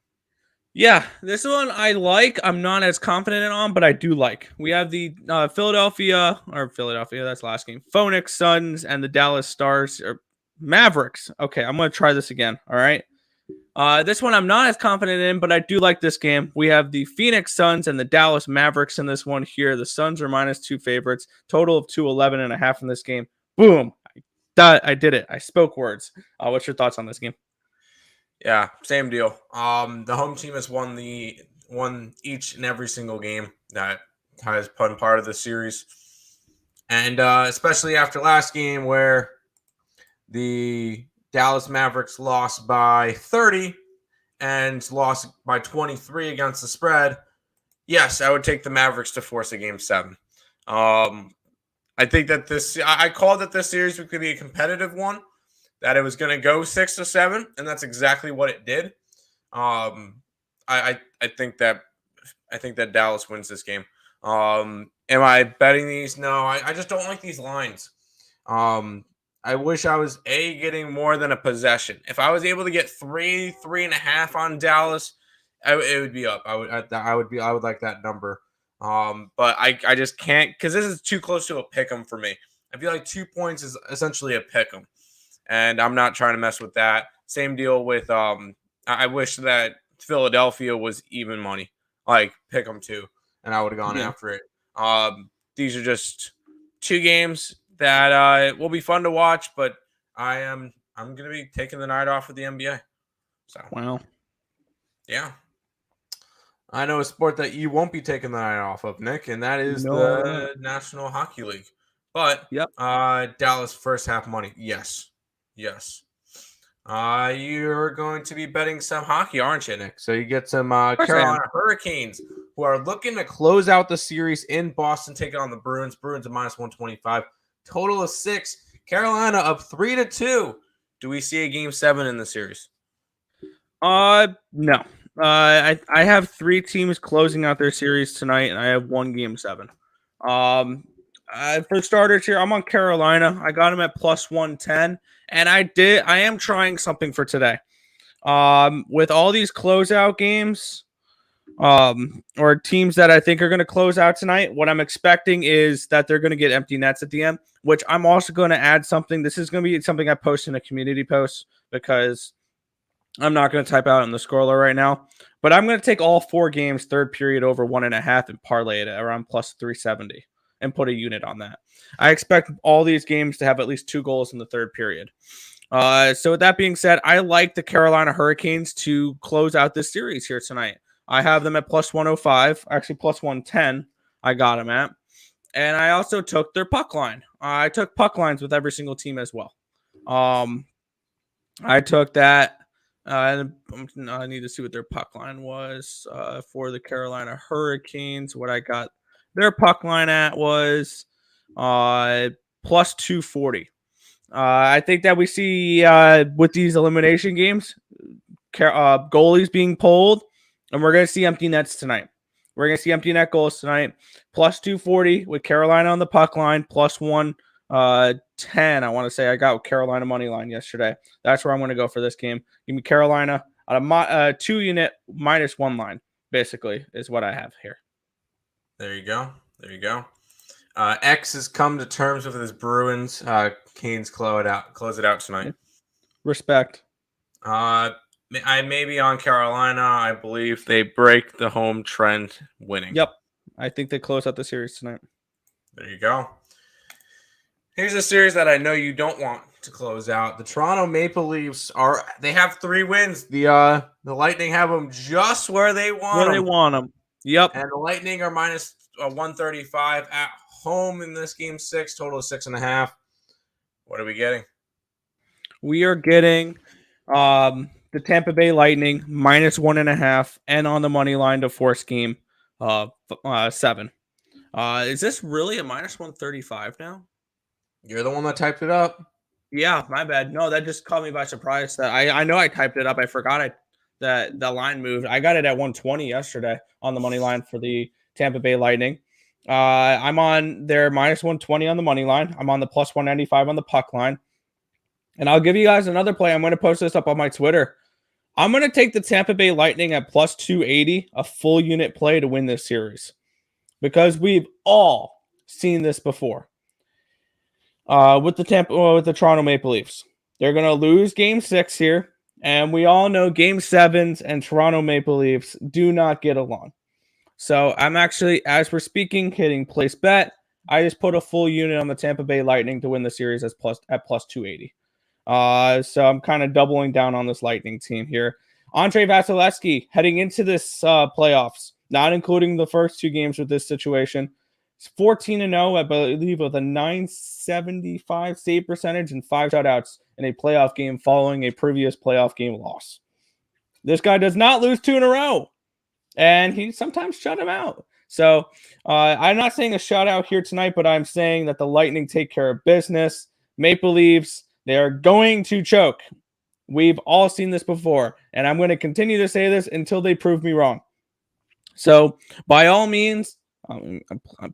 Yeah, this one I like. I'm not as confident on, but I do like. We have the Philadelphia, that's last game. Phoenix Suns and the Dallas Stars or Mavericks. Okay, I'm going to try this again. All right. This one I'm not as confident in, but I do like this game. We have the Phoenix Suns and the Dallas Mavericks in this one here. The Suns are -2 favorites. Total of 211.5 in this game. Boom. I did it. I spoke words. What's your thoughts on this game? Yeah, same deal. The home team has won each and every single game that has been part of the series. And especially after last game where the Dallas Mavericks lost by 30 and lost by 23 against the spread. Yes, I would take the Mavericks to force a game 7. I think that I called that this series could be a competitive one, that it was going to go 6-7, and that's exactly what it did. I think that Dallas wins this game. Am I betting these? No, I just don't like these lines. I wish I was getting more than a possession. If I was able to get 3.5 on Dallas, it would be up. I would like that number. But I just can't, because this is too close to a pick 'em for me. I feel like 2 points is essentially a pick 'em, and I'm not trying to mess with that. Same deal with I wish that Philadelphia was even money, like pick 'em too, and I would have gone after it. These are just 2 games that will be fun to watch, but I'm gonna be taking the night off with the NBA. So wow, yeah. I know a sport that you won't be taking the night off of, Nick, and that is the National Hockey League. But Yep. Dallas first half money. Yes. You're going to be betting some hockey, aren't you, Nick? So you get some Of course I am. Carolina Hurricanes, who are looking to close out the series in Boston, taking on the Bruins. Bruins at -125. Total of 6. Carolina up 3-2. Do we see a game 7 in the series? No. I have 3 teams closing out their series tonight, and I have 1 game 7. For starters here, I'm on Carolina. I got them at +110, and I am trying something for today. With all these closeout games, or teams that I think are going to close out tonight, what I'm expecting is that they're going to get empty nets at the end, which I'm also going to add something. This is going to be something I post in a community post because I'm not going to type out in the scorer right now, but I'm going to take all 4 games, third period over 1.5 and parlay it at around +370 and put a unit on that. I expect all these games to have at least 2 goals in the third period. So with that being said, I like the Carolina Hurricanes to close out this series here tonight. I have them at +105, actually +110. I got them at, and I also took their puck line. I took puck lines with every single team as well. I took that. I need to see what their puck line was for the Carolina Hurricanes. What I got their puck line at was +240. I think that we see with these elimination games, goalies being pulled, and we're going to see empty nets tonight. We're going to see empty net goals tonight. +240 with Carolina on the puck line. +110. I want to say I got Carolina money line yesterday. That's where I'm going to go for this game. Give me Carolina on a 2-unit -1 line. Basically, is what I have here. There you go. X has come to terms with his Bruins. Canes close it out tonight. Respect. I may be on Carolina. I believe they break the home trend winning. Yep. I think they close out the series tonight. There you go. Here's a series that I know you don't want to close out. The Toronto Maple Leafs they have 3 wins. The Lightning have them just where they want them. Yep. And the Lightning are -135 at home in this game 6, total of 6.5. What are we getting? We are getting the Tampa Bay Lightning -1.5 and on the money line to force game 7. Is this really a -135 now? You're the one that typed it up. Yeah, my bad. No, that just caught me by surprise. That I know I typed it up. I forgot that the line moved. I got it at 120 yesterday on the money line for the Tampa Bay Lightning. I'm on their -120 on the money line. I'm on the +195 on the puck line. And I'll give you guys another play. I'm going to post this up on my Twitter. I'm going to take the Tampa Bay Lightning at +280, a full unit play to win this series. Because we've all seen this before. With the Toronto Maple Leafs. They're going to lose game 6 here. And we all know game 7s and Toronto Maple Leafs do not get along. So I'm actually, as we're speaking, hitting place bet. I just put a full unit on the Tampa Bay Lightning to win the series at +280. So I'm kind of doubling down on this Lightning team here. Andre Vasilevsky heading into this playoffs, not including the first 2 games with this situation. It's 14-0, I believe, with a .975 save percentage and 5 shutouts in a playoff game following a previous playoff game loss. This guy does not lose 2 in a row, and he sometimes shut him out. So I'm not saying a shutout here tonight, but I'm saying that the Lightning take care of business. Maple Leafs, they are going to choke. We've all seen this before, and I'm going to continue to say this until they prove me wrong. So by all means,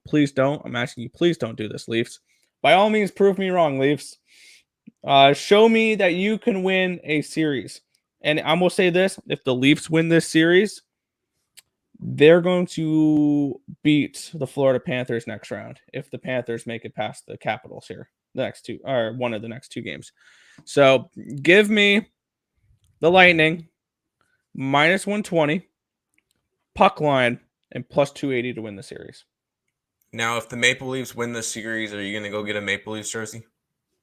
please don't. I'm asking you, please don't do this, Leafs. By all means, prove me wrong, Leafs. Show me that you can win a series. And I'm going to say this. If the Leafs win this series, they're going to beat the Florida Panthers next round if the Panthers make it past the Capitals here. The next 2, or one of the next 2 games. So give me the Lightning -120, puck line, and +280 to win the series. Now, if the Maple Leafs win this series, are you going to go get a Maple Leafs jersey?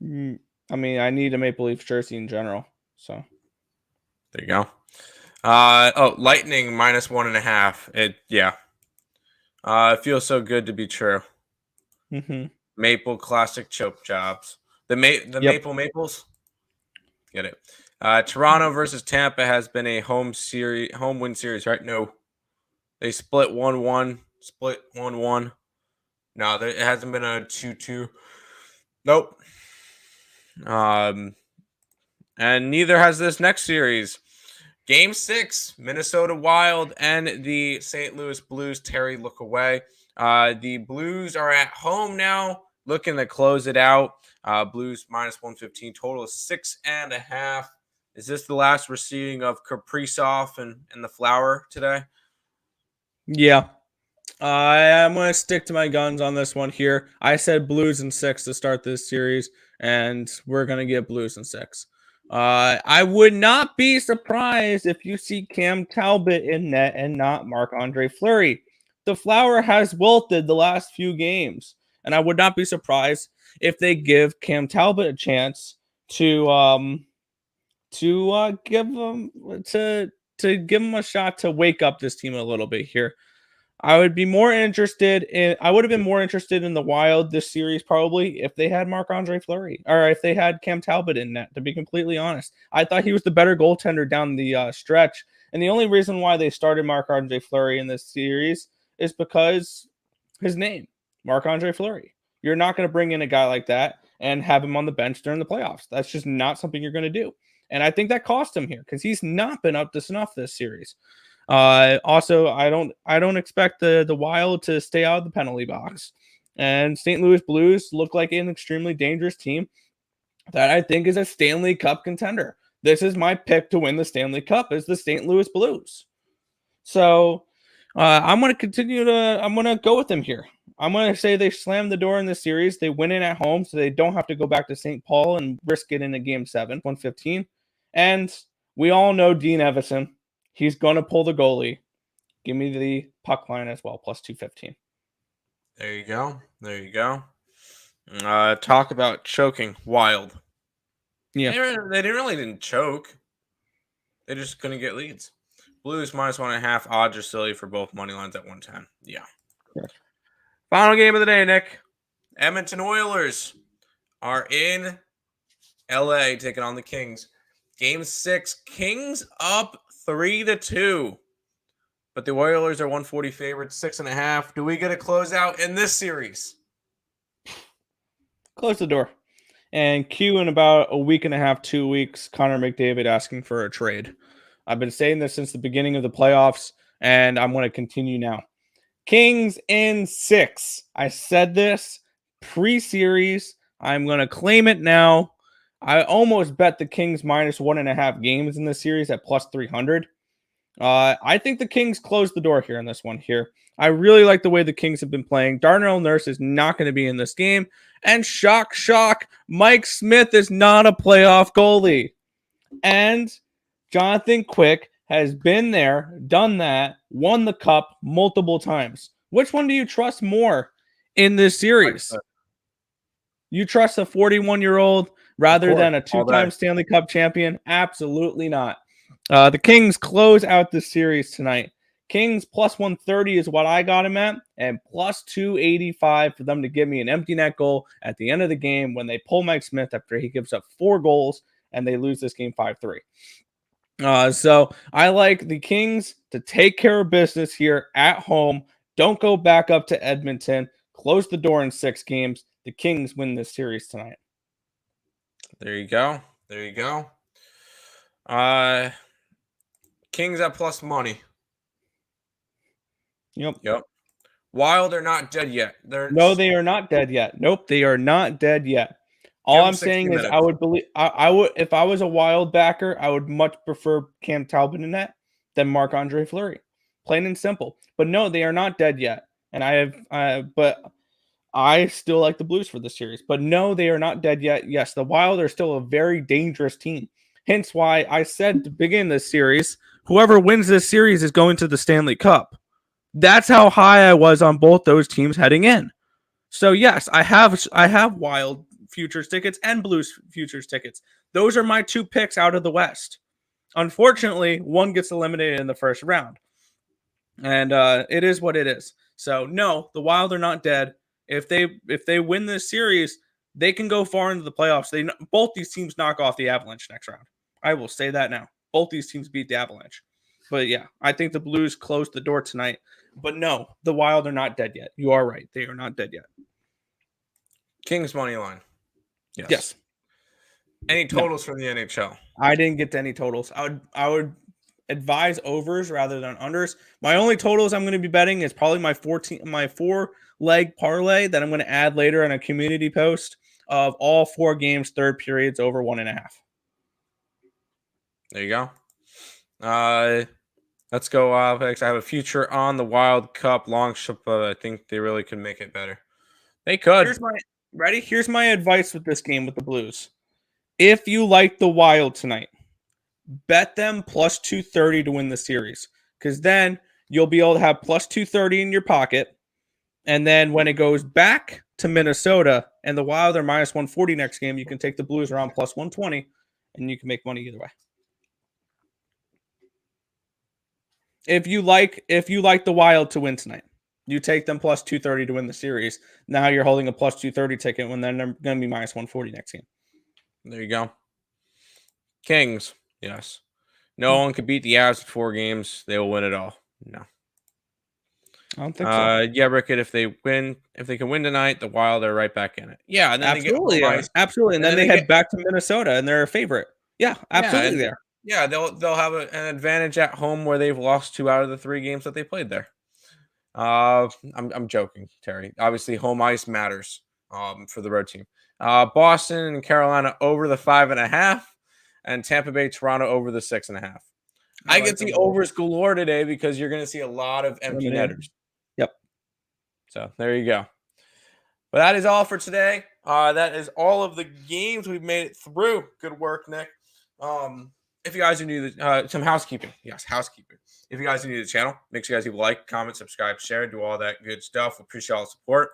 I mean, I need a Maple Leafs jersey in general. So there you go. Lightning -1.5. It feels so good to be true. Mm-hmm. Maple classic choke jobs. The Maple Maples. Get it. Toronto versus Tampa has been a home win series, right? No. They split 1-1. Split 1-1. No, it hasn't been a 2-2. Nope. And neither has this next series. Game 6, Minnesota Wild and the St. Louis Blues. Terry, look away. The Blues are at home now, looking to close it out. Blues minus 115, total of 6.5. Is this the last we're seeing of Kaprizov and the Flower today? Yeah. I'm going to stick to my guns on this one here. I said Blues in 6 to start this series, and we're going to get Blues in 6. I would not be surprised if you see Cam Talbot in net and not Marc-Andre Fleury. The Flower has wilted the last few games, and I would not be surprised if they give Cam Talbot a chance to give him a shot to wake up this team a little bit here. I would have been more interested in the Wild this series probably if they had Marc-Andre Fleury or if they had Cam Talbot in net, to be completely honest. I thought he was the better goaltender down the stretch. And the only reason why they started Marc-Andre Fleury in this series is because his name, Marc-Andre Fleury. You're not going to bring in a guy like that and have him on the bench during the playoffs. That's just not something you're going to do. And I think that cost him here because he's not been up to snuff this series. Also, I don't expect the Wild to stay out of the penalty box. And St. Louis Blues look like an extremely dangerous team that I think is a Stanley Cup contender. This is my pick to win the Stanley Cup is the St. Louis Blues. So I'm going to go with them here. I'm going to say they slam the door in this series. They win it at home, so they don't have to go back to St. Paul and risk it in a game 7, 115. And we all know Dean Evison. He's going to pull the goalie. Give me the puck line as well, plus 215. There you go. There you go. Talk about choking. Wild. Yeah. They didn't choke. They just couldn't get leads. Blues minus 1.5. Odds are silly for both money lines at 110. Yeah. Correct. Final game of the day, Nick. Edmonton Oilers are in LA taking on the Kings. Game 6. Kings up 3-2. But the Oilers are 140 favorites, 6.5. Do we get a closeout in this series? Close the door. And Q in about a week and a half, 2 weeks, Connor McDavid asking for a trade. I've been saying this since the beginning of the playoffs, and I'm going to continue now. Kings in 6. I said this pre-series. I'm going to claim it now. I almost bet the Kings minus 1.5 games in this series at plus 300. I think the Kings close the door here in this one here. I really like the way the Kings have been playing. Darnell Nurse is not going to be in this game. And shock, Mike Smith is not a playoff goalie. And Jonathan Quick has been there, done that, won the cup multiple times. Which one do you trust more in this series? You trust a 41-year-old rather than a 2-time Stanley Cup champion? Absolutely not. The Kings close out the series tonight. Kings plus 130 is what I got him at, and plus 285 for them to give me an empty net goal at the end of the game when they pull Mike Smith after he gives up 4 goals and they lose this game 5-3. So I like the Kings to take care of business here at home. Don't go back up to Edmonton. Close the door in 6 games. The Kings win this series tonight. There you go. There you go. Kings at plus money. Yep. Wild are not dead yet. No, they are not dead yet. Nope, they are not dead yet. All I'm saying is I would believe I would if I was a Wild backer, I would much prefer Cam Talbot in that than Marc-Andre Fleury. Plain and simple. But no, they are not dead yet. And but I still like the Blues for this series. But no, they are not dead yet. Yes, the Wild are still a very dangerous team. Hence why I said to begin this series, whoever wins this series is going to the Stanley Cup. That's how high I was on both those teams heading in. So yes, I have Wild futures tickets and Blues futures tickets. Those are my 2 picks out of the West. Unfortunately, one gets eliminated in the first round. And it is what it is. So no, the Wild are not dead. If they win this series, they can go far into the playoffs. Both these teams knock off the Avalanche next round. I will say that now. Both these teams beat the Avalanche. But yeah, I think the Blues closed the door tonight. But no, the Wild are not dead yet. You are right. They are not dead yet. Kings money line. Yes. Any totals from the NHL? I didn't get to any totals. I would advise overs rather than unders. My only totals I'm going to be betting is probably my 4-leg parlay that I'm going to add later on a community post of all 4 games, third periods over 1.5. There you go. Let's go Wild picks. I have a future on the Wild Cup long shot, but I think they really could make it better. They could. Here's my advice with this game with the Blues. If you like the Wild tonight, bet them plus 230 to win the series, because then you'll be able to have plus 230 in your pocket. And then when it goes back to Minnesota and the Wild are minus 140 next game, you can take the Blues around plus 120 and you can make money either way. If you like the Wild to win tonight, you take them plus 230 to win the series. Now you're holding a plus 230 ticket when they're going to be minus 140 next game. There you go. Kings, yes. No one could beat the Avs in 4 games. They will win it all. No. I don't think so. Yeah, Rickett, if they can win tonight, the Wild are right back in it. Yeah, and then absolutely, absolutely. And then they head back to Minnesota and they're a favorite. Yeah, absolutely there. Yeah, they'll have an advantage at home where they've lost 2 out of the 3 games that they played there. I'm joking, Terry. Obviously, home ice matters for the road team. Boston and Carolina over the 5.5, and Tampa Bay, Toronto over the 6.5. I get the overs galore today because you're going to see a lot of empty netters. Yep. So there you go. But that is all for today. That is all of the games we've made it through. Good work, Nick. If you guys are new to some housekeeping. Yes, housekeeping. If you guys are new to the channel, make sure you guys leave a like, comment, subscribe, share, do all that good stuff. We appreciate all the support.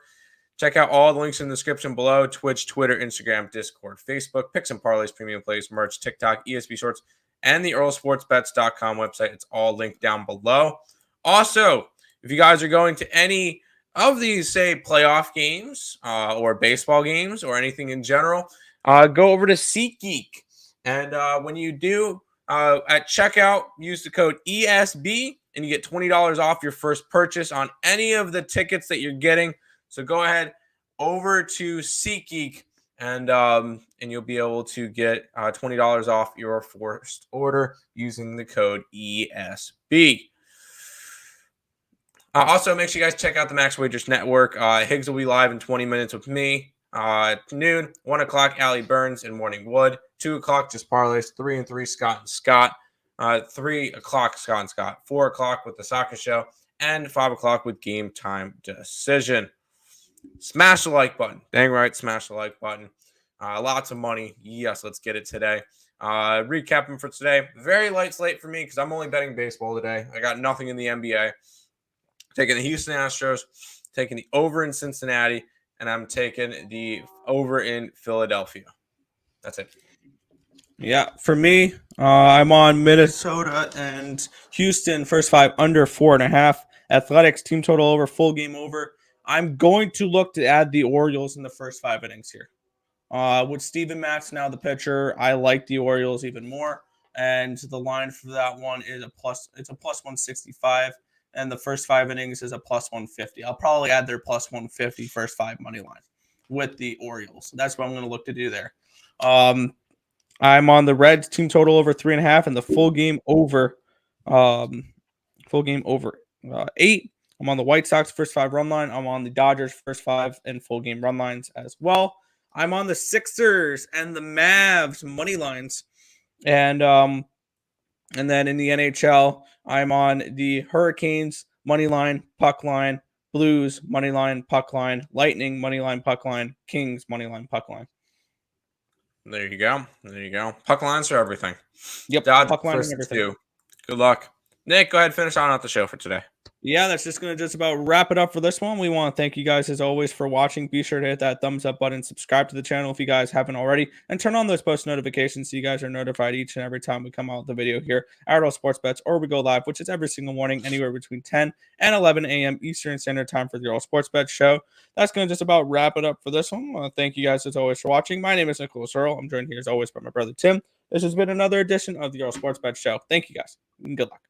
Check out all the links in the description below: Twitch, Twitter, Instagram, Discord, Facebook, Picks and Parleys, Premium Plays, merch, TikTok, ESB Shorts, and the EarleSportsBets.com website. It's all linked down below. Also, if you guys are going to any of these, say, playoff games or baseball games or anything in general, go over to SeatGeek. And when you do, at checkout, use the code ESB, and you get $20 off your first purchase on any of the tickets that you're getting. So go ahead over to SeatGeek, and you'll be able to get $20 off your first order using the code ESB. Also, make sure you guys check out the Max Wagers Network. Higgs will be live in 20 minutes with me. Noon, 1 o'clock, Allie Burns and Morning Wood. 2 o'clock, just Parleys. 3 and 3, Scott and Scott. 3 o'clock, Scott and Scott. 4 o'clock with the soccer show. And 5 o'clock with Game Time Decision. Smash the like button. Dang right, smash the like button. Lots of money. Yes, let's get it today. Recapping for today. Very light slate for me because I'm only betting baseball today. I got nothing in the NBA. Taking the Houston Astros. Taking the over in Cincinnati. And I'm taking the over in Philadelphia. That's it. Yeah, for me, I'm on Minnesota and Houston, first 5 under 4.5. Athletics, team total over, full game over. I'm going to look to add the Orioles in the first 5 innings here. With Steven Matz now the pitcher, I like the Orioles even more. And the line for that one is it's a plus 165. And the first 5 innings is a plus 150. I'll probably add their plus 150 first 5 money line with the Orioles. That's what I'm going to look to do there. I'm on the Reds team total over 3.5 and the full game over 8. I'm on the White Sox first 5 run line. I'm on the Dodgers first 5 and full game run lines as well. I'm on the Sixers and the Mavs money lines. And then in the NHL, I'm on the Hurricanes money line, puck line, Blues money line, puck line, Lightning money line, puck line, Kings money line, puck line. There you go. There you go. Puck lines are everything. Yep. Dodge puck line first and everything. 2. Good luck. Nick, go ahead and finish on out the show for today. Yeah, that's just going to just about wrap it up for this one. We want to thank you guys as always for watching. Be sure to hit that thumbs up button, subscribe to the channel if you guys haven't already, and turn on those post notifications so you guys are notified each and every time we come out with a video here at Earle Sports Bets, or we go live, which is every single morning, anywhere between 10 and 11 a.m. Eastern Standard Time for the Earle Sports Bets show. That's going to just about wrap it up for this one. I want to thank you guys as always for watching. My name is Nicholas Earle. I'm joined here as always by my brother Tim. This has been another edition of the Earle Sports Bets show. Thank you guys, and good luck.